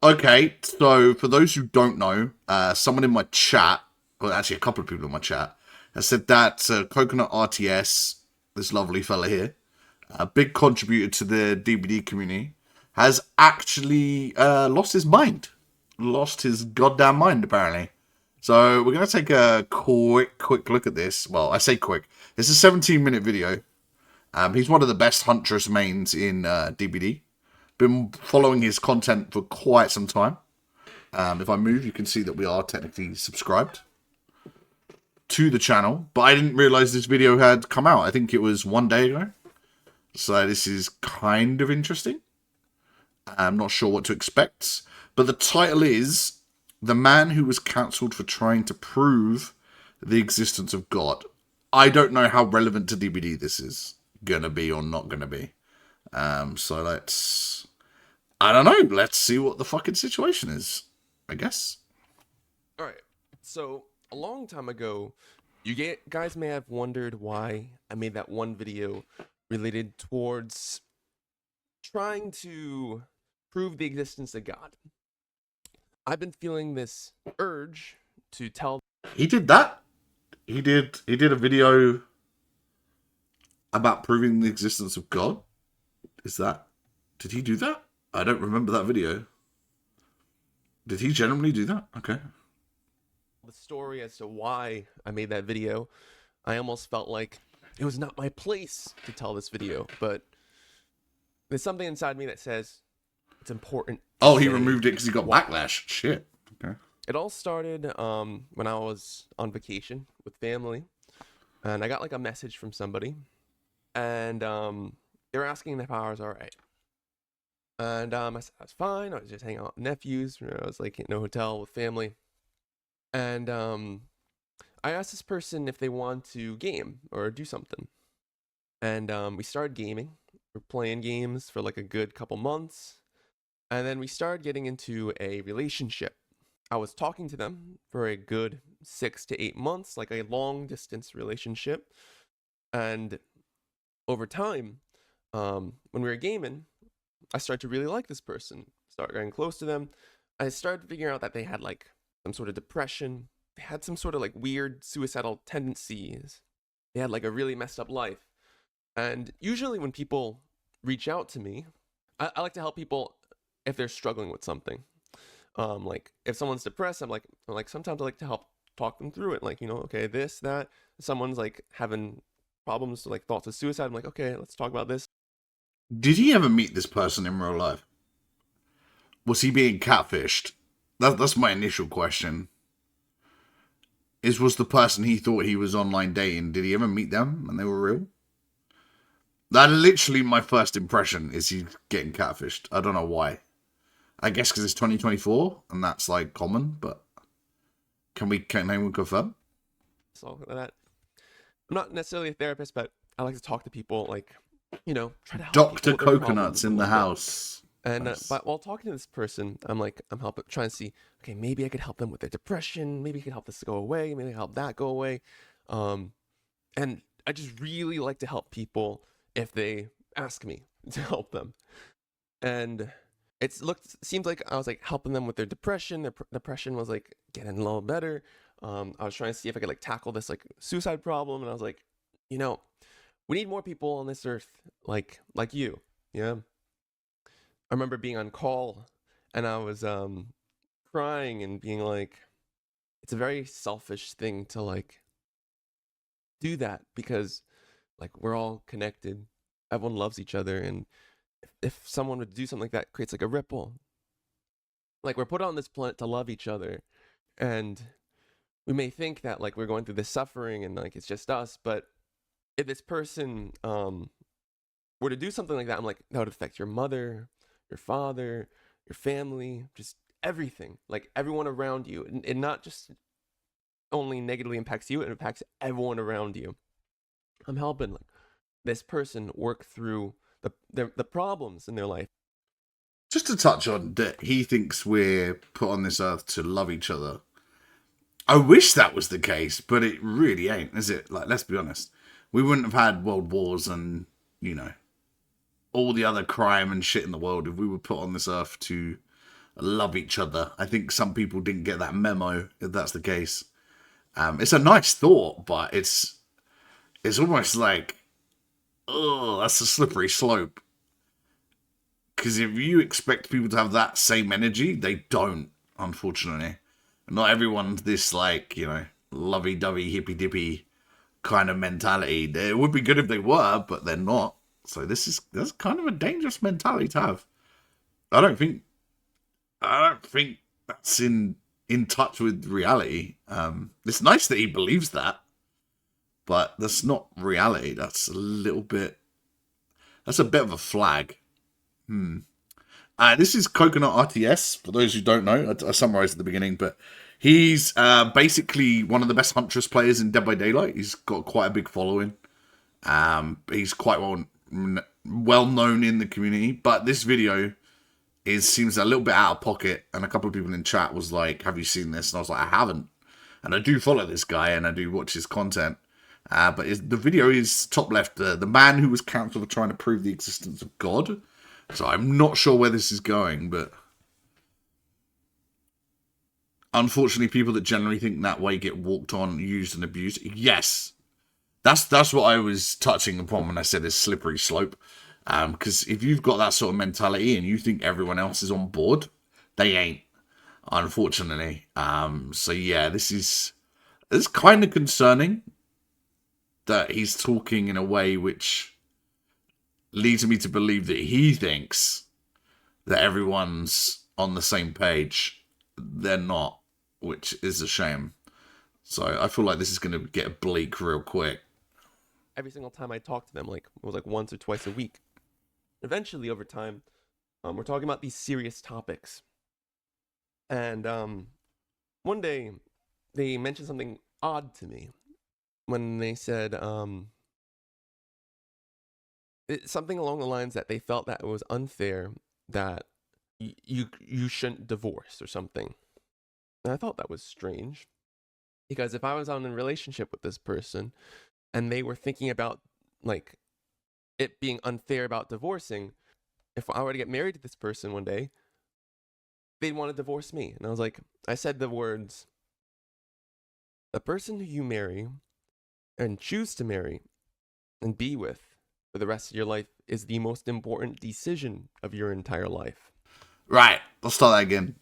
Okay, so for those who don't know, someone in my chat, well, actually a couple of people in my chat, has said that CoconutRTS, this lovely fella here, a big contributor to the DBD community, has actually lost his mind. Lost his goddamn mind, apparently. So we're going to take a quick look at this. Well, I say quick. It's a 17-minute video. He's one of the best Huntress mains in DBD. Been following his content for quite some time. If I move, you can see that we are technically subscribed to the channel. But I didn't realize this video had come out. I think it was 1 day ago. So this is kind of interesting. I'm not sure what to expect. But the title is The Man Who Was Cancelled for Trying to Prove the Existence of God. I don't know how relevant to DBD this is going to be or not going to be. So let's... I don't know. Let's see what the fucking situation is, I guess. Alright, so a long time ago, guys may have wondered why I made that one video related towards trying to prove the existence of God. I've been feeling this urge to tell... He did that? He did a video about proving the existence of God? Is that... Did he do that? I don't remember that video. Did he generally do that? Okay. The story as to why I made that video. I almost felt like it was not my place to tell this video, but there's something inside me that says it's important. Oh, he removed it because he got backlash. Shit. Okay. It all started when I was on vacation with family, and I got like a message from somebody, and they were asking if I was all right. And I said I was fine. I was just hanging out with nephews. I was like in a hotel with family. And I asked this person if they want to game or do something. And we started gaming. We're playing games for like a good couple months. And then we started getting into a relationship. I was talking to them for a good 6 to 8 months, like a long distance relationship. And over time, when we were gaming, I started to really like this person, started getting close to them. I started figuring out that they had like some sort of depression. They had some sort of like weird suicidal tendencies. They had like a really messed up life. And usually when people reach out to me, I like to help people if they're struggling with something. Like if someone's depressed, I'm like sometimes I like to help talk them through it. Like, you know, okay, this, that. Someone's like having problems, like thoughts of suicide. I'm like, okay, let's talk about this. Did he ever meet this person in real life? Was he being catfished? That's my initial question. Was the person he thought he was online dating, did he ever meet them and they were real? That literally my first impression is he's getting catfished. I don't know why. I guess because it's 2024 and that's like common, but can anyone confirm? So that I'm not necessarily a therapist, but I like to talk to people, like, you know, try to help Dr. Coconuts in the house. And nice. but while talking to this person, I'm trying to see, okay, maybe I could help them with their depression. Maybe I could help this go away. Maybe I can help that go away. And I just really like to help people if they ask me to help them. And seemed like I was like helping them with their depression. Their depression was like getting a little better. I was trying to see if I could like tackle this like suicide problem. And I was like, you know, we need more people on this earth like you. Yeah. I remember being on call and I was crying and being like, it's a very selfish thing to like do that because like we're all connected. Everyone loves each other, and if someone would do something like that, it creates like a ripple. Like we're put on this planet to love each other, and we may think that like we're going through this suffering and like it's just us, but if this person were to do something like that, I'm like, that would affect your mother, your father, your family, just everything, like everyone around you. And it not just only negatively impacts you, it impacts everyone around you. I'm helping like this person work through the problems in their life. Just to touch on that, he thinks we're put on this earth to love each other. I wish that was the case, but it really ain't, is it? Like, let's be honest. We wouldn't have had world wars and, you know, all the other crime and shit in the world if we were put on this earth to love each other. I think some people didn't get that memo, if that's the case. It's a nice thought, but it's almost like, oh, that's a slippery slope. Because if you expect people to have that same energy, they don't, unfortunately. Not everyone's this, like, lovey-dovey, hippy-dippy kind of mentality. It would be good if they were, but they're not. So that's kind of a dangerous mentality to have. I don't think that's in touch with reality. It's nice that he believes that, but that's not reality. That's a bit of a flag. This is CoconutRTS, for those who don't know. I summarized at the beginning, but he's basically one of the best Huntress players in Dead by Daylight. He's got quite a big following. He's quite well known in the community, but this video seems a little bit out of pocket, and a couple of people in chat was like, have you seen this? And I was like, I haven't. And I do follow this guy, and I do watch his content. But the video is top left, the man who was cancelled for trying to prove the existence of God. So I'm not sure where this is going, but unfortunately, people that generally think that way get walked on, used, and abused. Yes, that's what I was touching upon when I said this slippery slope. Because if you've got that sort of mentality and you think everyone else is on board, they ain't, unfortunately. So yeah, it's kind of concerning that he's talking in a way which leads me to believe that he thinks that everyone's on the same page. They're not, which is a shame. So I feel like this is going to get bleak real quick. Every single time I talk to them, like it was like once or twice a week. Eventually, over time, we're talking about these serious topics, and one day they mentioned something odd to me when they said something along the lines that they felt that it was unfair that you shouldn't divorce or something. And I thought that was strange, because if I was in a relationship with this person and they were thinking about like it being unfair about divorcing, if I were to get married to this person one day, they'd want to divorce me. And I said the words, the person who you marry and choose to marry and be with for the rest of your life is the most important decision of your entire life. Right, let's start that again.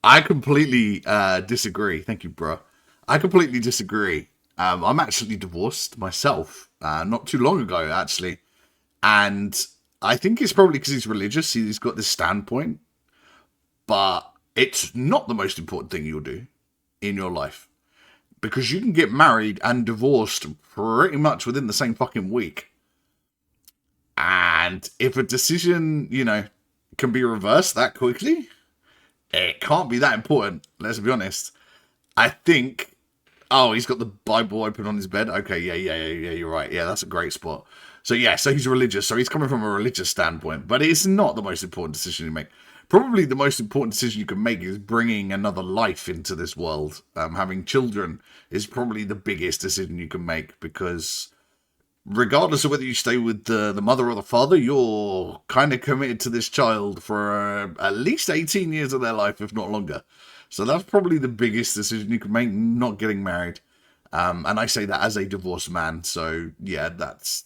I completely disagree. Thank you, bro. I completely disagree. I'm actually divorced myself, not too long ago, actually. And I think it's probably because he's religious. He's got this standpoint. But it's not the most important thing you'll do in your life. Because you can get married and divorced pretty much within the same fucking week. And if a decision, can be reversed that quickly, it can't be that important. Let's be honest. I think. Oh, he's got the Bible open on his bed. Okay, yeah. You're right. Yeah, that's a great spot. So yeah, so he's religious. So he's coming from a religious standpoint, but it's not the most important decision you make. Probably the most important decision you can make is bringing another life into this world. Having children is probably the biggest decision you can make, because regardless of whether you stay with the mother or the father, you're kind of committed to this child for at least 18 years of their life, if not longer. So that's probably the biggest decision you can make, not getting married. And I say that as a divorced man. So yeah,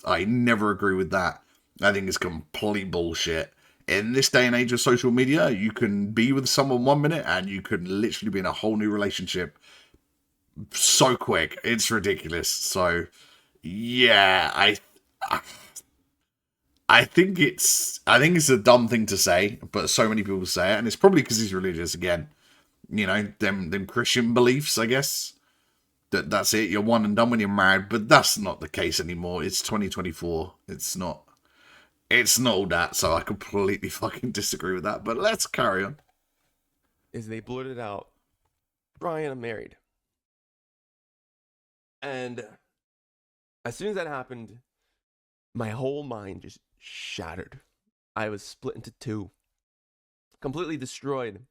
I never agree with that. I think it's complete bullshit. In this day and age of social media, you can be with someone 1 minute and you can literally be in a whole new relationship so quick. It's ridiculous. So yeah, I think it's a dumb thing to say, but so many people say it, and it's probably because he's religious again. Them Christian beliefs, I guess. That's it. You're one and done when you're married, but that's not the case anymore. It's 2024. It's not all that. So I completely fucking disagree with that. But let's carry on. Is they blurted out, Brian, I'm married. And as soon as that happened, my whole mind just shattered. I was split into two, completely destroyed.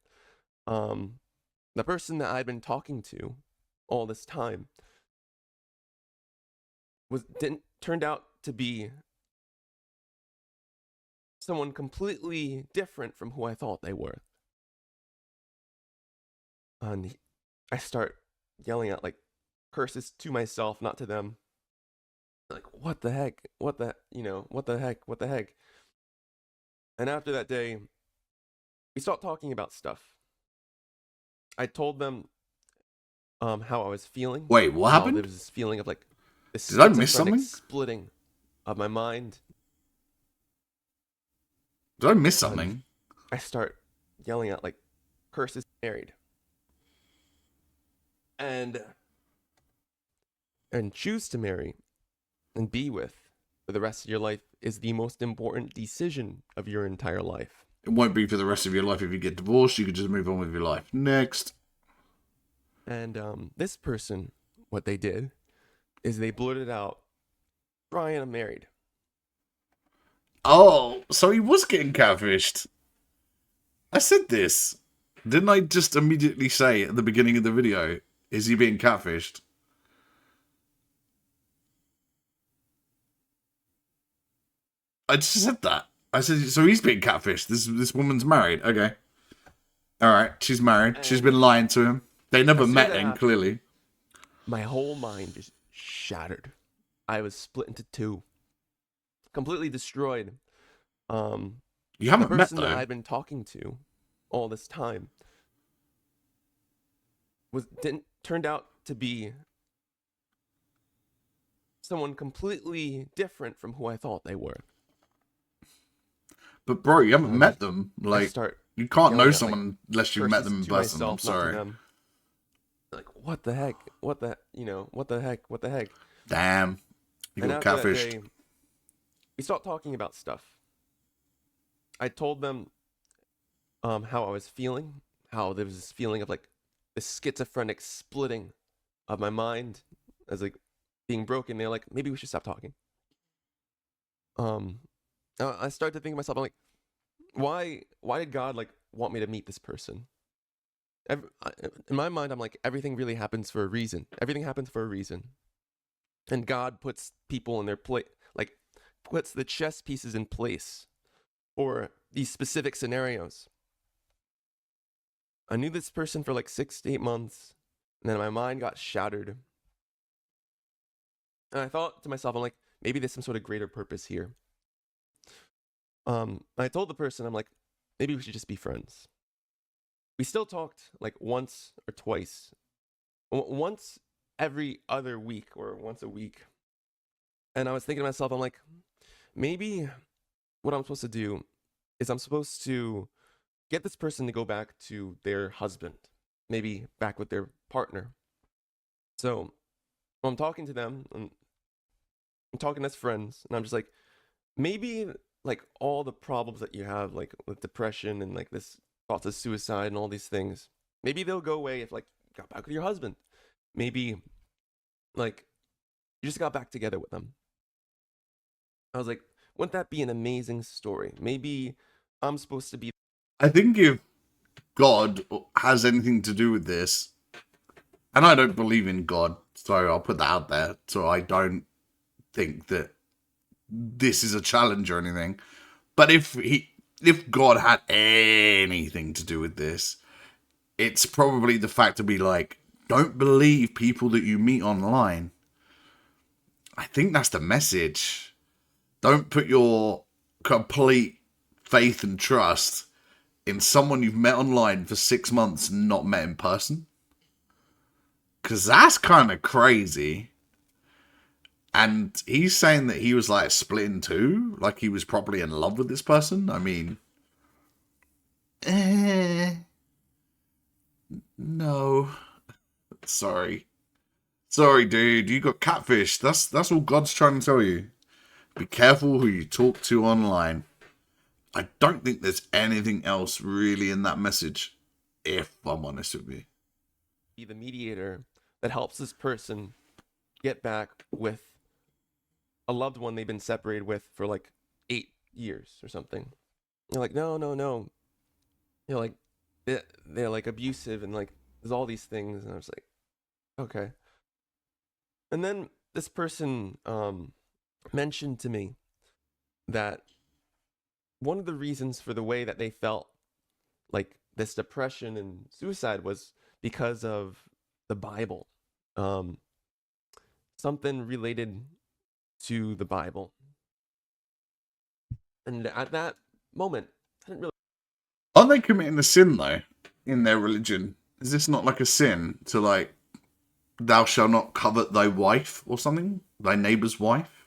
The person that I'd been talking to all this time didn't turned out to be someone completely different from who I thought they were. And I start yelling out like curses to myself, not to them. Like, what the heck? What the, what the heck? What the heck? And after that day, we stopped talking about stuff. I told them how I was feeling, Wait, what how there happened? was this feeling of like this Did I miss schizophrenic something? splitting of my mind. Did I miss And something? I start yelling out like curses married. And choose to marry and be with for the rest of your life is the most important decision of your entire life. It won't be for the rest of your life if you get divorced. You can just move on with your life. Next. And this person, what they did is they blurted out, Brian, I'm married. Oh, so he was getting catfished. I said this. Didn't I just immediately say at the beginning of the video, is he being catfished? I just said that. I said, so he's being catfished. This woman's married. Okay. Alright, she's married. She's And been lying to him. They never as soon as met that then, happened, clearly. my whole mind just shattered. I was split into two, completely destroyed. Um, You the haven't met, person that though. I'd been talking to all this time didn't turned out to be someone completely different from who I thought they were. But, bro, you haven't And met them. I Like, start you can't know yelling out like someone unless you've met curses them in to person. I'm myself, not to sorry. them. Like, what the heck? What the, what the heck? What the heck? Damn. You And got after that catfished. day, we stopped talking about stuff. I told them how I was feeling, how there was this feeling of like this schizophrenic splitting of my mind as like being broken. They're like, maybe we should stop talking. Um, I started to think to myself, I'm like, why did God like want me to meet this person? In my mind, I'm like, everything really happens for a reason. Everything happens for a reason, and God puts people in their place, like puts the chess pieces in place for these specific scenarios. I knew this person for like 6 to 8 months, and then my mind got shattered. And I thought to myself, I'm like, maybe there's some sort of greater purpose here. I told the person, I'm like, maybe we should just be friends. We still talked like once or twice, once every other week or once a week. And I was thinking to myself, I'm like, maybe what I'm supposed to do is I'm supposed to get this person to go back to their husband, maybe back with their partner. So I'm talking to them, I'm talking as friends, and I'm just like, maybe like all the problems that you have, like with depression and like this thoughts of suicide and all these things, maybe they'll go away if like you got back with your husband. Maybe like you just got back together with them. I was like, wouldn't that be an amazing story? Maybe I'm supposed to be. I think if God has anything to do with this, and I don't believe in God, so I'll put that out there. So I don't think that this is a challenge or anything. But if God had anything to do with this, it's probably the fact to be like, don't believe people that you meet online. I think that's the message. Don't put your complete faith and trust in someone you've met online for 6 months and not met in person. Because that's kind of crazy. And he's saying that he was like split in two, like he was probably in love with this person. I mean, no. Sorry. Sorry, dude. You got catfish. That's all God's trying to tell you. Be careful who you talk to online. I don't think there's anything else really in that message, if I'm honest with you. The mediator that helps this person get back with a loved one they've been separated with for like 8 years or something. They're like, no, no, no. Like, they're like abusive and like there's all these things. And I was like, okay. And then this person mentioned to me that one of the reasons for the way that they felt like this depression and suicide was because of the Bible. Um, Something related to the Bible. And at that moment, I didn't really Aren't they committing a sin though in their religion? Is this not like a sin to like thou shalt not covet thy wife or something? Thy neighbor's wife?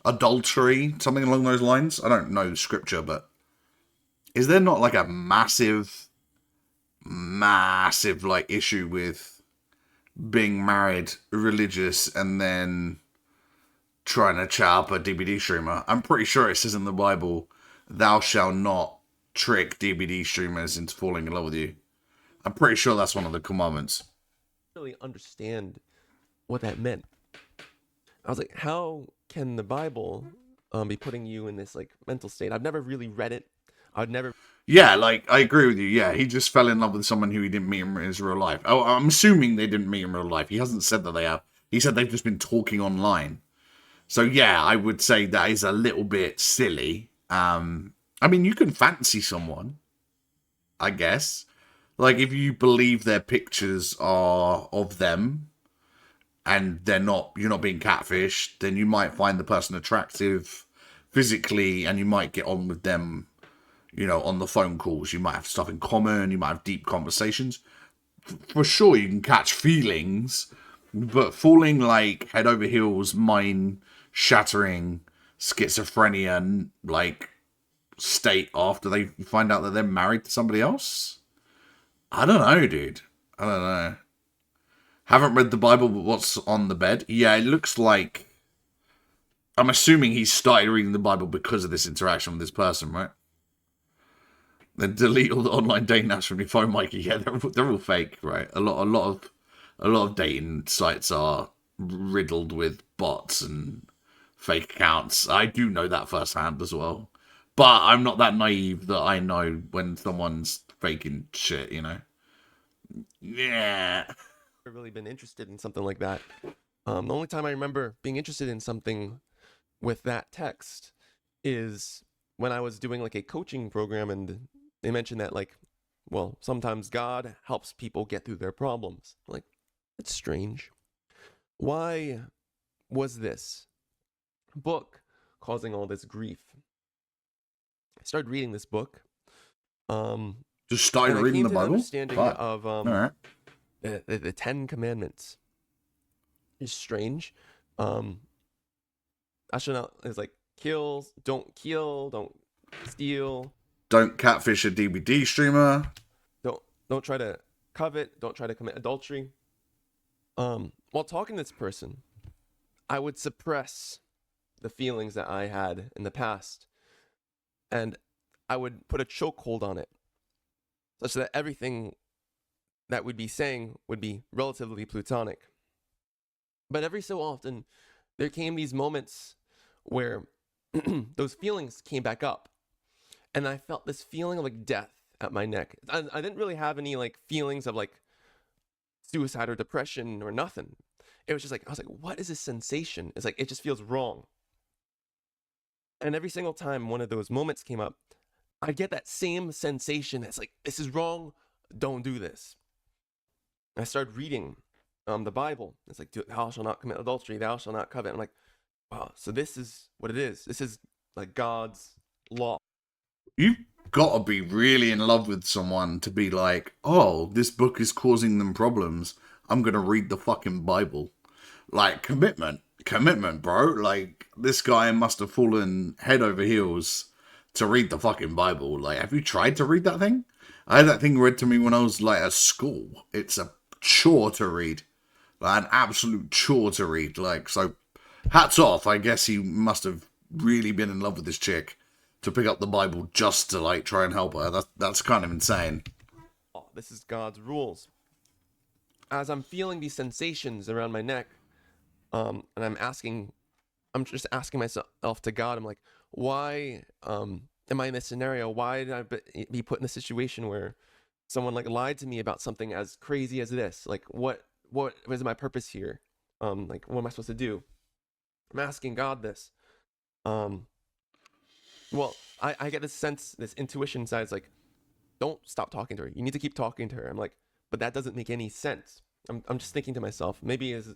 Adultery? Something along those lines? I don't know the scripture, but is there not like a massive like issue with being married, religious, and then trying to chat up a DVD streamer? I'm pretty sure it says in the Bible, thou shalt not trick DVD streamers into falling in love with you. I'm pretty sure that's one of the commandments. really understand what that meant. I was like, how can the Bible be putting you in this like mental state? I've never really read it. I'd never Yeah, like, I agree with you. Yeah, he just fell in love with someone who he didn't meet in his real life. Oh, I'm assuming they didn't meet in real life. He hasn't said that they have. He said they've just been talking online. So, yeah, I would say that is a little bit silly. I mean, you can fancy someone, I guess. Like, if you believe their pictures are of them and you're not being catfished, then you might find the person attractive physically and you might get on with them, on the phone calls. You might have stuff in common, you might have deep conversations. For sure, you can catch feelings, but falling like head over heels, mind shattering schizophrenia, like state after they find out that they're married to somebody else? I don't know, dude. I don't know. Haven't read the Bible, but what's on the bed? Yeah, it looks like. I'm assuming he started reading the Bible because of this interaction with this person, right? Then delete all the online dating apps from your phone, Mikey. Yeah, they're all fake, right? A lot of dating sites are riddled with bots and fake accounts. I do know that firsthand as well. But I'm not that naive that I know when someone's faking shit, Yeah. really been interested in something like that. The only time I remember being interested in something with that text is when I was doing like a coaching program and they mentioned that like, well, sometimes God helps people get through their problems. Like, it's strange. Why was this book causing all this grief? I started reading this book. Um, Just started and I reading came the to the Bible? understanding Fuck. of Alright. the Ten Commandments. It's strange. Um, Astronaut is like don't kill, don't steal, Don't catfish a DVD streamer. don't try to covet, don't try to commit adultery. While talking to this person, I would suppress the feelings that I had in the past, and I would put a chokehold on it, such that everything that we'd be saying would be relatively plutonic. But every so often, there came these moments where those feelings came back up, and I felt this feeling of like death at my neck. I didn't really have any like feelings of like suicide or depression or nothing. It was just like I was like, what is this sensation? It's like it just feels wrong. And every single time one of those moments came up, I get that same sensation. It's like this is wrong. Don't do this. And I started reading the Bible. It's like thou shalt not commit adultery. Thou shalt not covet. I'm like, wow. So this is what it is. This is like God's law. You've got to be really in love with someone to be like, oh, this book is causing them problems. I'm going to read the fucking Bible. Like, commitment, bro. Like, this guy must have fallen head over heels to read the fucking Bible. Like, have you tried to read that thing? I had that thing read to me when I was like at school. It's a chore to read, like an absolute chore to read. Like, so hats off. I guess he must have really been in love with this chick to pick up the Bible just to like try and help her. That's kind of insane. This is God's rules. As I'm feeling these sensations around my neck, and I'm just asking myself to God, I'm like, why am I in this scenario? Why did I be put in a situation where someone like lied to me about something as crazy as this? Like, what is my purpose here? Like, what am I supposed to do? I'm asking God this. Well, I get this sense, this intuition side. It's like, don't stop talking to her. You need to keep talking to her. I'm like, but that doesn't make any sense. I'm just thinking to myself, maybe is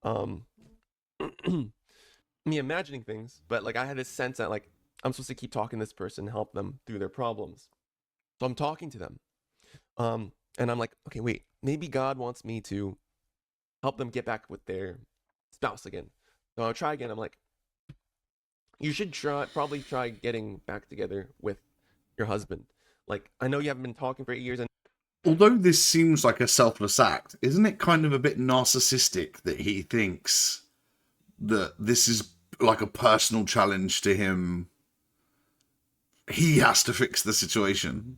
um me imagining things, but like I had this sense that like I'm supposed to keep talking to this person, help them through their problems. So I'm talking to them. And I'm like, okay, wait, maybe God wants me to help them get back with their spouse again. So I'll try again. I'm like, you should probably try getting back together with your husband. Like, I know you haven't been talking for 8 years, and Although this seems like a selfless act, isn't it kind of a bit narcissistic that he thinks that this is like a personal challenge to him? He has to fix the situation.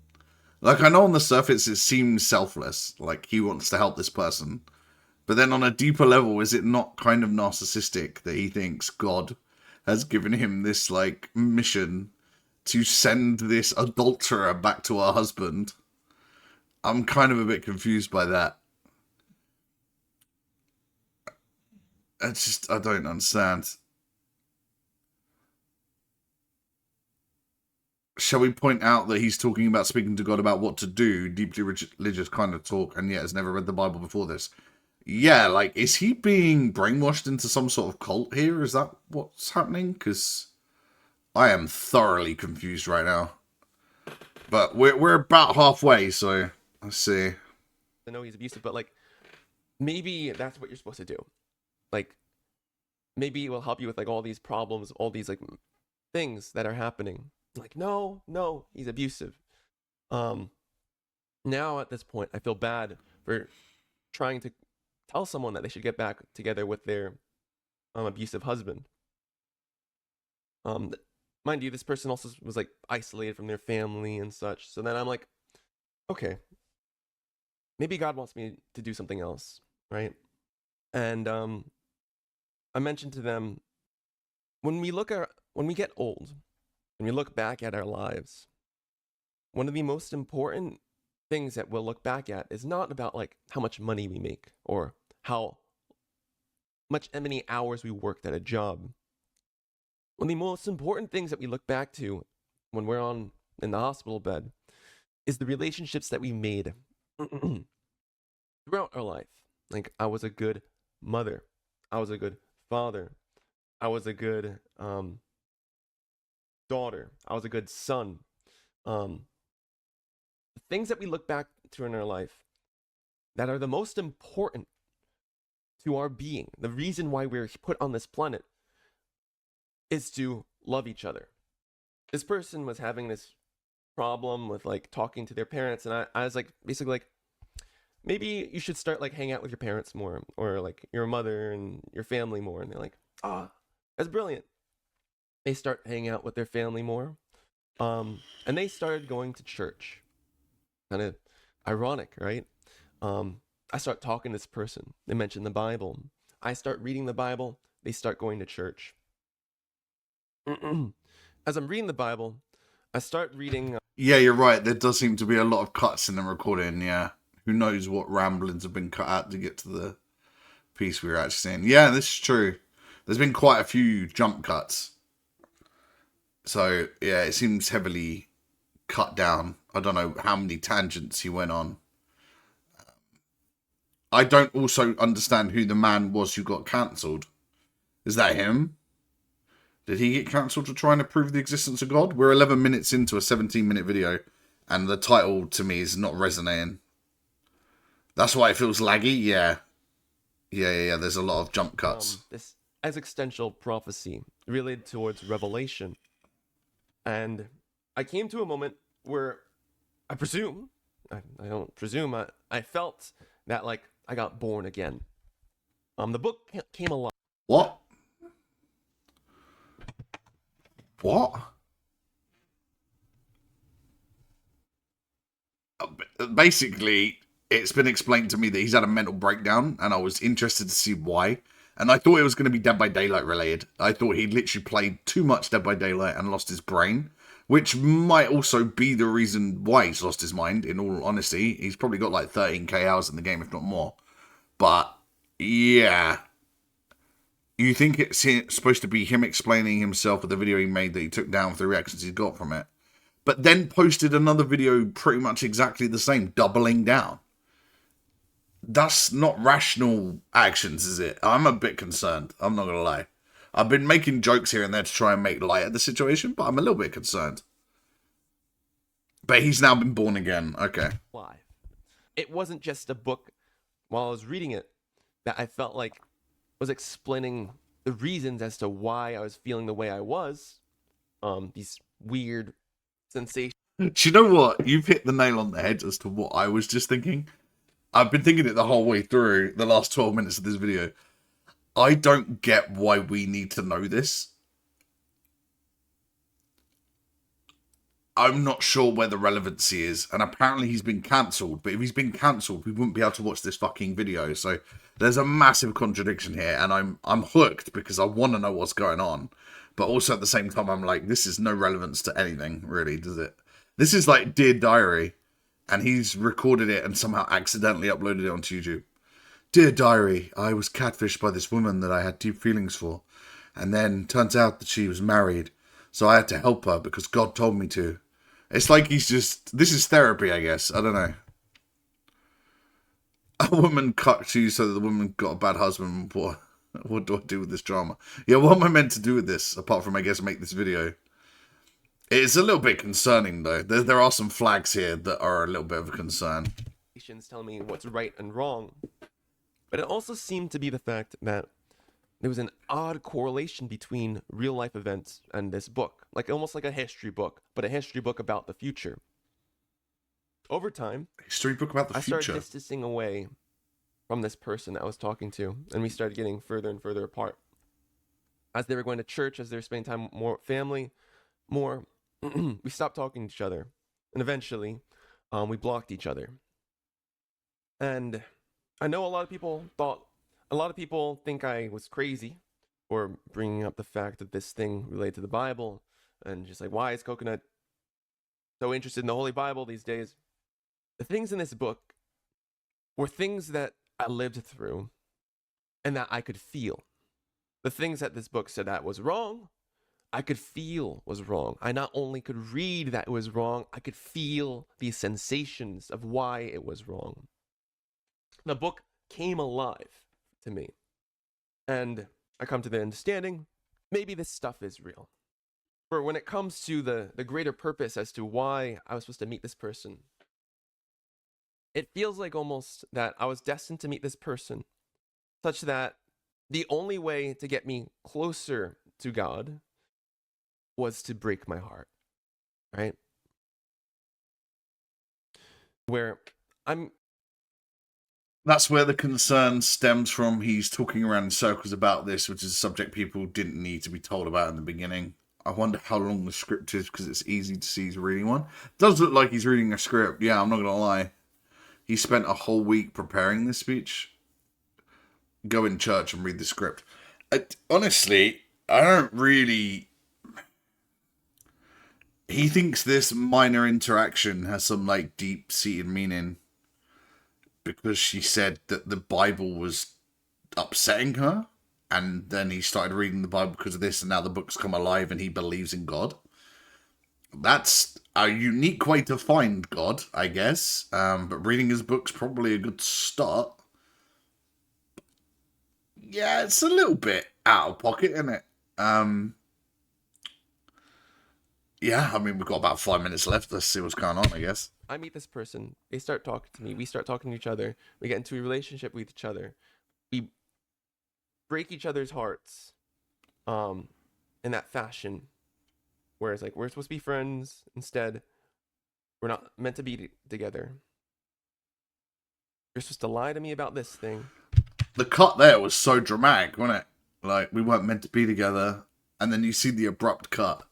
Like, I know on the surface it seems selfless, like he wants to help this person. But then on a deeper level, is it not kind of narcissistic that he thinks God has given him this, like, mission to send this adulterer back to her husband? I'm kind of a bit confused by that. I don't understand. Shall we point out that he's talking about speaking to God about what to do, deeply religious kind of talk, and yet has never read the Bible before this? Yeah, like, is he being brainwashed into some sort of cult here? Is that what's happening? Because I am thoroughly confused right now. But we're about halfway, so let's see. I know he's abusive, but like, maybe that's what you're supposed to do. Like, maybe it will help you with like all these problems, all these like things that are happening. Like, no, he's abusive. Now at this point, I feel bad for trying to tell someone that they should get back together with their abusive husband. Mind you, this person also was like isolated from their family and such. So then I'm like, okay, maybe God wants me to do something else, right? And I mentioned to them, when we get old, when we look back at our lives, one of the most important things that we'll look back at is not about like how much money we make or how many hours we worked at a job. One of the most important things that we look back to when we're in the hospital bed is the relationships that we made throughout our life. Like, I was a good mother, I was a good father, I was a good daughter, I was a good son. The things that we look back to in our life that are the most important to our being, the reason why we're put on this planet, is to love each other. This person was having this problem with like talking to their parents, and I was like, basically like, maybe you should start like hang out with your parents more, or like your mother and your family more. And they're like, that's brilliant. They start hanging out with their family more, and they started going to church. Kind of ironic, right? I start talking to this person. They mention the Bible. I start reading the Bible. They start going to church. As I'm reading the Bible, I start reading. Yeah, you're right. There does seem to be a lot of cuts in the recording, yeah. Who knows what ramblings have been cut out to get to the piece we were actually seeing. Yeah, this is true. There's been quite a few jump cuts. So, yeah, it seems heavily cut down. I don't know how many tangents he went on. I don't also understand who the man was who got cancelled. Is that him? Did he get cancelled for trying to prove the existence of God? We're 11 minutes into a 17-minute video, and the title to me is not resonating. That's why it feels laggy? Yeah. Yeah. There's a lot of jump cuts. This existential prophecy related towards revelation. And I came to a moment where I presume, I don't presume, I felt that like I got born again. The book came alive. What? Basically, it's been explained to me that he's had a mental breakdown, and I was interested to see why. And I thought it was going to be Dead by Daylight related. I thought he'd literally played too much Dead by Daylight and lost his brain, which might also be the reason why he's lost his mind, in all honesty. He's probably got like 13k hours in the game, if not more. But, yeah. You think it's supposed to be him explaining himself with the video he made that he took down with the reactions he got from it, but then posted another video pretty much exactly the same, doubling down. That's not rational actions, is it? I'm a bit concerned. I'm not gonna lie. I've been making jokes here and there to try and make light of the situation, but I'm a little bit concerned. But he's now been born again. Okay. Live. It wasn't just a book while I was reading it that I felt like was explaining the reasons as to why I was feeling the way I was. These weird sensations. Do you know what? You've hit the nail on the head as to what I was just thinking. I've been thinking it the whole way through the last 12 minutes of this video. I don't get why we need to know this. I'm not sure where the relevancy is, and apparently he's been cancelled, but if he's been cancelled, we wouldn't be able to watch this fucking video, so there's a massive contradiction here, and I'm hooked because I want to know what's going on, but also at the same time, I'm like, this is no relevance to anything, really, does it? This is like Dear Diary, and he's recorded it and somehow accidentally uploaded it onto YouTube. Dear Diary, I was catfished by this woman that I had deep feelings for, and then turns out that she was married, so I had to help her because God told me to. It's like he's just... This is therapy, I guess. I don't know. A woman cut you so that the woman got a bad husband. What do I do with this drama? Yeah, what am I meant to do with this? Apart from, I guess, make this video. It's a little bit concerning, though. There are some flags here that are a little bit of a concern. Telling me what's right and wrong. But it also seemed to be the fact that there was an odd correlation between real life events and this book, like almost like a history book, but a history book about the future. Over time, history book about the future. I started distancing away from this person I was talking to, and we started getting further and further apart. As they were going to church, as they were spending time more family, more, we stopped talking to each other, and eventually, we blocked each other. And I know a lot of people think I was crazy for bringing up the fact that this thing related to the Bible, and just like, why is Coconut so interested in the Holy Bible these days? The things in this book were things that I lived through and that I could feel. The things that this book said that was wrong, I could feel was wrong. I not only could read that it was wrong, I could feel the sensations of why it was wrong. The book came alive to me. And I come to the understanding, maybe this stuff is real. For when it comes to the greater purpose as to why I was supposed to meet this person, it feels like almost that I was destined to meet this person, such that the only way to get me closer to God was to break my heart, right? Where That's where the concern stems from. He's talking around in circles about this, which is a subject people didn't need to be told about in the beginning. I wonder how long the script is, because it's easy to see he's reading one. It does look like he's reading a script. Yeah, I'm not going to lie. He spent a whole week preparing this speech. Go in church and read the script. Honestly, I don't really... He thinks this minor interaction has some, like, deep-seated meaning because she said that the Bible was upsetting her, and then he started reading the Bible because of this, and now the book's come alive and he believes in God. That's a unique way to find God, I guess. But reading his book's probably a good start. Yeah, it's a little bit out of pocket, isn't it? Yeah, I mean, we've got about 5 minutes left. Let's see what's going on, I guess. I meet this person. They start talking to me. We start talking to each other. We get into a relationship with each other. We break each other's hearts in that fashion. Whereas, like, we're supposed to be friends. Instead, we're not meant to be together. You're supposed to lie to me about this thing. The cut there was so dramatic, wasn't it? Like, we weren't meant to be together. And then you see the abrupt cut.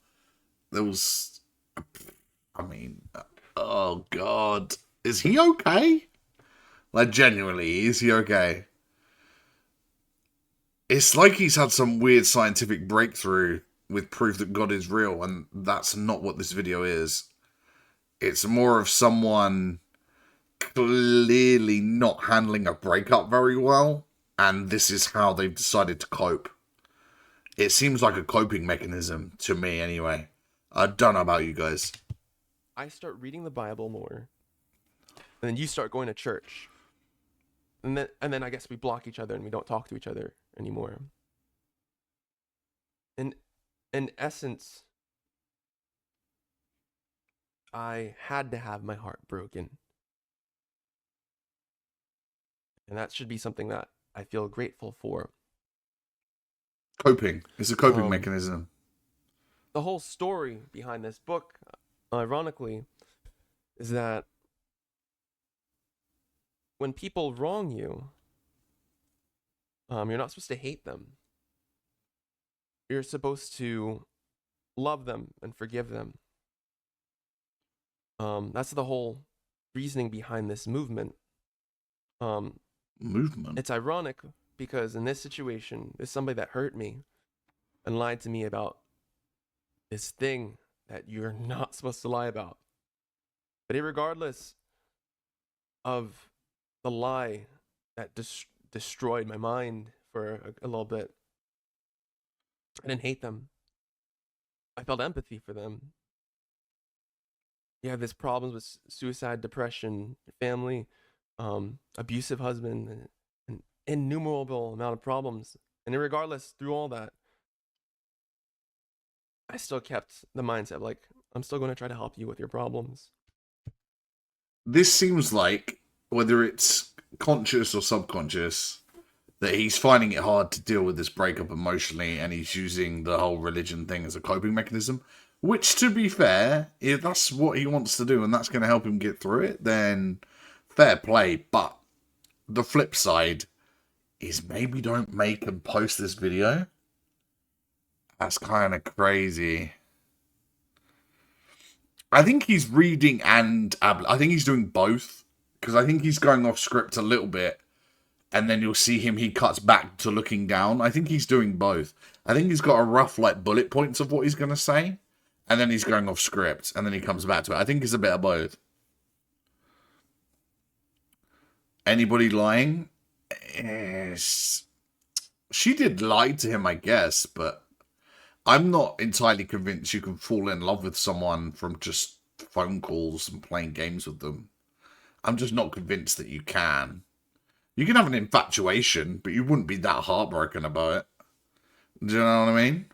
There was... I mean... Oh, God. Is he okay? Like, genuinely, is he okay? It's like he's had some weird scientific breakthrough with proof that God is real, and that's not what this video is. It's more of someone clearly not handling a breakup very well, and this is how they've decided to cope. It seems like a coping mechanism to me, anyway. I don't know about you guys. I start reading the Bible more, and then you start going to church. and then I guess we block each other and we don't talk to each other anymore. In essence, I had to have my heart broken. And that should be something that I feel grateful for. Coping. It's a coping Um, mechanism. the whole story behind this book, ironically, is that when people wrong you, you're not supposed to hate them. You're supposed to love them and forgive them. That's the whole reasoning behind this movement. Movement. It's ironic because in this situation, there's somebody that hurt me and lied to me about this thing that you're not supposed to lie about. But regardless of the lie that destroyed my mind for a little bit, I didn't hate them. I felt empathy for them. You have this problems with suicide, depression, family, abusive husband, an innumerable amount of problems. And regardless, through all that, I still kept the mindset like, I'm still going to try to help you with your problems. This seems like, whether it's conscious or subconscious, that he's finding it hard to deal with this breakup emotionally, and he's using the whole religion thing as a coping mechanism. Which, to be fair, if that's what he wants to do and that's going to help him get through it, then fair play. But the flip side is maybe don't make and post this video. That's kind of crazy. I think he's reading and I think he's doing both, because I think he's going off script a little bit, and then you'll see him, he cuts back to looking down. I think he's doing both. I think he's got a rough like bullet points of what he's going to say, and then he's going off script, and then he comes back to it. I think it's a bit of both. Anybody lying? Yes. She did lie to him, I guess, but I'm not entirely convinced you can fall in love with someone from just phone calls and playing games with them. I'm just not convinced that you can. You can have an infatuation, but you wouldn't be that heartbroken about it. Do you know what I mean?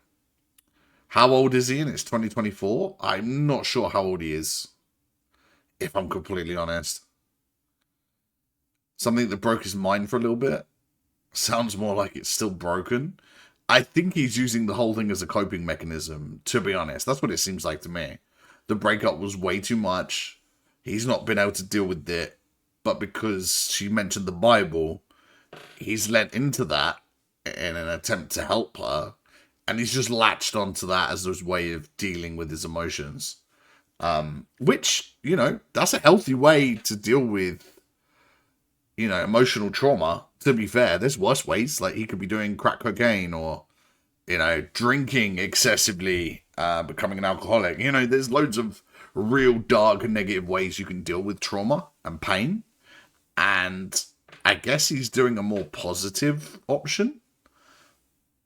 How old is he? And it's 2024. I'm not sure how old he is, if I'm completely honest. Something that broke his mind for a little bit. Sounds more like it's still broken. I think he's using the whole thing as a coping mechanism, to be honest. That's what it seems like to me. The breakup was way too much. He's not been able to deal with it. But because she mentioned the Bible, he's led into that in an attempt to help her. And he's just latched onto that as his way of dealing with his emotions. Which, you know, that's a healthy way to deal with, you know, emotional trauma. To be fair, there's worse ways. Like, he could be doing crack cocaine or, you know, drinking excessively, becoming an alcoholic. You know, there's loads of real dark and negative ways you can deal with trauma and pain. And I guess he's doing a more positive option.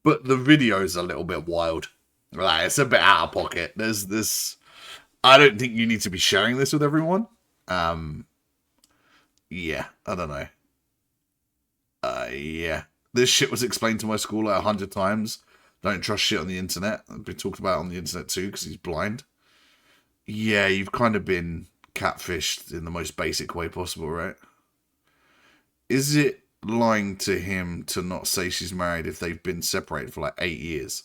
But the video's a little bit wild. Like, it's a bit out of pocket. There's this... I don't think you need to be sharing this with everyone. Yeah, I don't know. Yeah. This shit was explained to my school like 100 times. Don't trust shit on the internet. It's been talked about on the internet too, because he's blind. Yeah, you've kind of been catfished in the most basic way possible, right? Is it lying to him to not say she's married if they've been separated for like 8 years?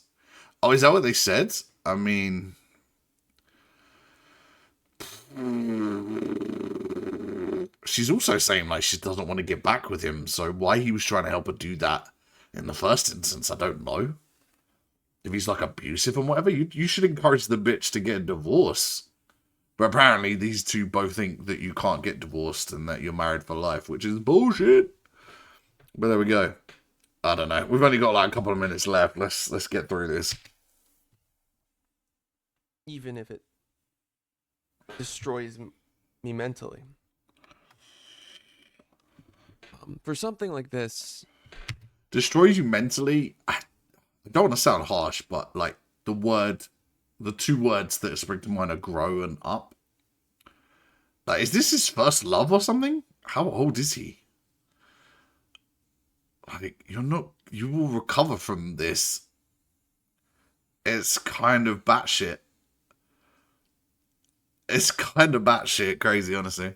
Oh, is that what they said? I mean... She's also saying like she doesn't want to get back with him, so why he was trying to help her do that in the first instance, I don't know. If he's like abusive and whatever, you should encourage the bitch to get a divorce. But apparently these two both think that you can't get divorced and that you're married for life, which is bullshit. But there we go. I don't know. We've only got like a couple of minutes left. Let's get through this. Even if it destroys me mentally. For something like this... Destroys you mentally? I don't want to sound harsh, but like the two words that spring to mind are grow and up. Like, is this his first love or something? How old is he? like, you will recover from this. It's kind of batshit. It's kind of batshit crazy, honestly.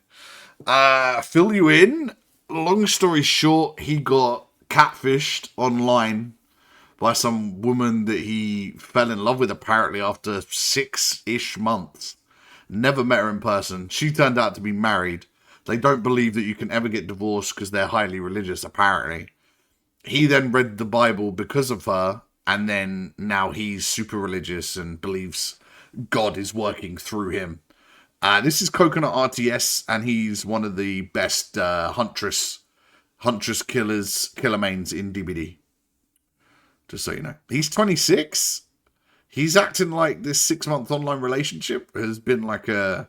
Fill you in. Long story short, he got catfished online by some woman that he fell in love with apparently after 6-ish months. Never met her in person. She turned out to be married. They don't believe that you can ever get divorced because they're highly religious, apparently. He then read the Bible because of her, and then now he's super religious and believes God is working through him. This is CoconutRTS, and he's one of the best huntress killer mains in DBD. Just so you know, he's 26. He's acting like this 6-month online relationship has been like a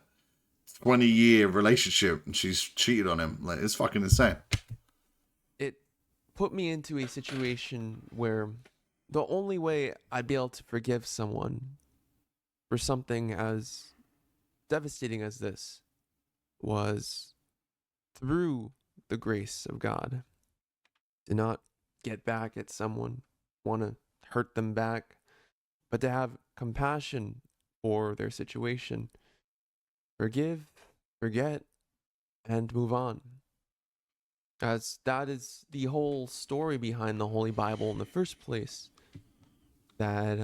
20-year relationship, and she's cheated on him. Like, it's fucking insane. It put me into a situation where the only way I'd be able to forgive someone for something as devastating as this was through the grace of God. To not get back at someone, want to hurt them back, but to have compassion for their situation, forgive, forget, and move on. As that is the whole story behind the Holy Bible in the first place. That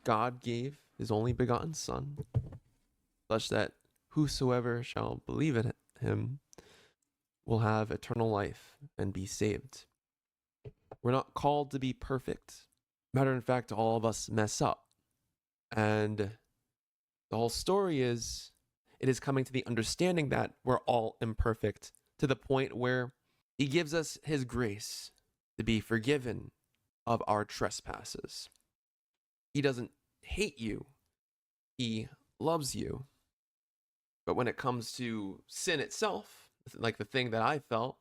God gave his only begotten Son, such that whosoever shall believe in him will have eternal life and be saved. We're not called to be perfect. Matter of fact, all of us mess up. And the whole story is, it is coming to the understanding that we're all imperfect to the point where he gives us his grace to be forgiven of our trespasses. He doesn't hate you. He loves you. But when it comes to sin itself, like the thing that I felt,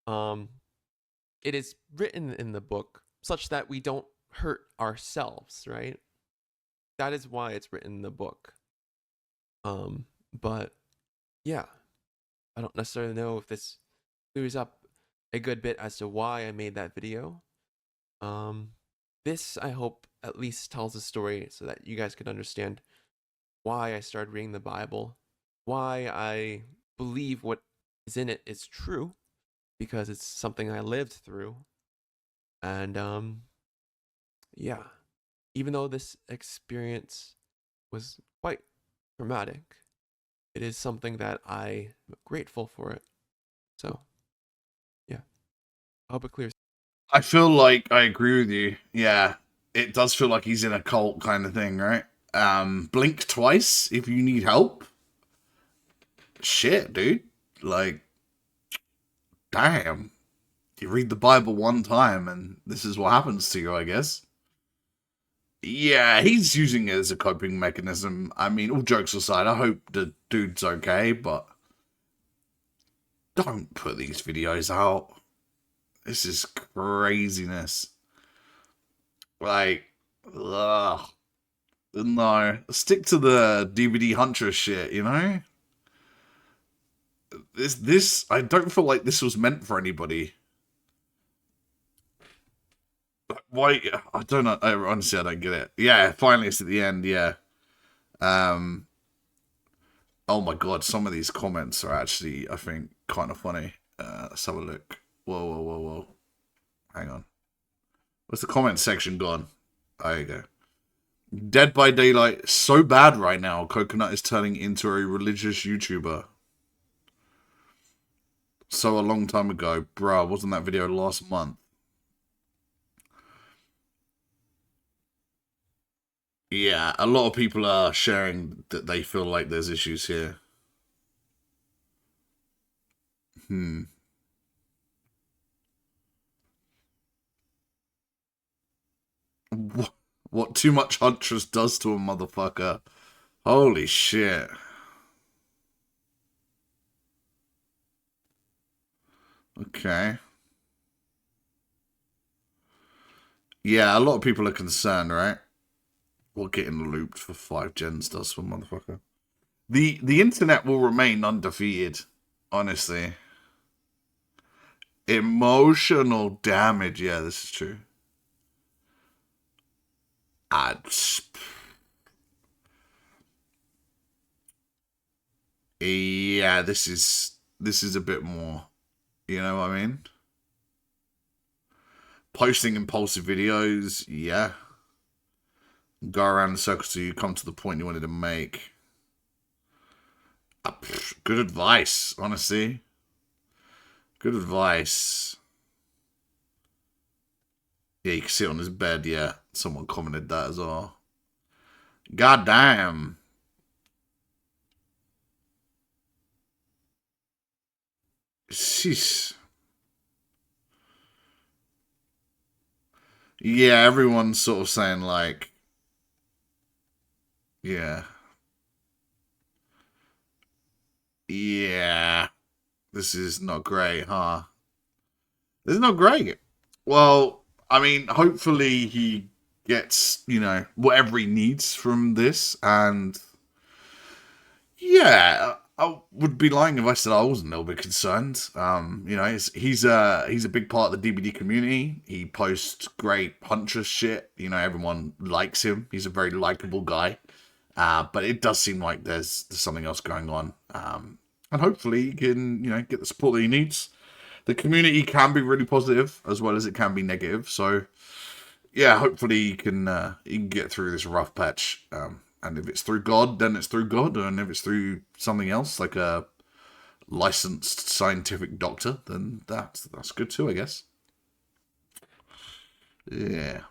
it is written in the book such that we don't hurt ourselves, right? That is why it's written in the book. But yeah, I don't necessarily know if this clears up a good bit as to why I made that video. This, I hope, at least tells a story so that you guys could understand why I started reading the Bible, why I believe what is in it is true, because it's something I lived through. And yeah, even though this experience was quite traumatic, it is something that I'm grateful for it. So yeah, I hope it clears. I feel like I agree with you. Yeah, it does feel like he's in a cult kind of thing, right? Blink twice if you need help. Shit, dude. Like, damn. You read the Bible one time and this is what happens to you, I guess. Yeah, he's using it as a coping mechanism. I mean, all jokes aside, I hope the dude's okay, but don't put these videos out. This is craziness. Like, ugh. No. Stick to the DVD Huntress shit, you know? This, I don't feel like this was meant for anybody. Why? I don't know. Honestly, I don't get it. Yeah, finally it's at the end, yeah. Um, oh my god, some of these comments are actually, I think, kind of funny. Let's have a look. Whoa, whoa, whoa, whoa. Hang on. Where's the comment section gone? There you go. Dead by Daylight, so bad right now. Coconut is turning into a religious YouTuber. So a long time ago. Bruh, wasn't that video last month? Yeah, a lot of people are sharing that they feel like there's issues here. What too much Huntress does to a motherfucker. Holy shit. Okay. Yeah, a lot of people are concerned, right? What getting looped for 5 gens does for a motherfucker. The internet will remain undefeated, honestly. Emotional damage. Yeah, this is true. Uh, yeah, this is a bit more. You know what I mean? Posting impulsive videos. Yeah. Go around in circles till you come to the point you wanted to make. Good advice, honestly. Good advice. Yeah, you can see it on his bed. Yeah, someone commented that as well. God damn. Sheesh. Yeah, everyone's sort of saying like, yeah, yeah, this is not great, huh? This is not great. Well, I mean, hopefully he gets, whatever he needs from this, and yeah, I would be lying if I said I wasn't a little bit concerned. He's a big part of the DBD community. He posts great Huntress shit. Everyone likes him. He's a very likable guy. But it does seem like there's something else going on. And hopefully he can, get the support that he needs. The community can be really positive as well as it can be negative. So yeah, hopefully he can get through this rough patch. And if it's through God, then it's through God. And if it's through something else, like a licensed scientific doctor, then that's good too, I guess. Yeah.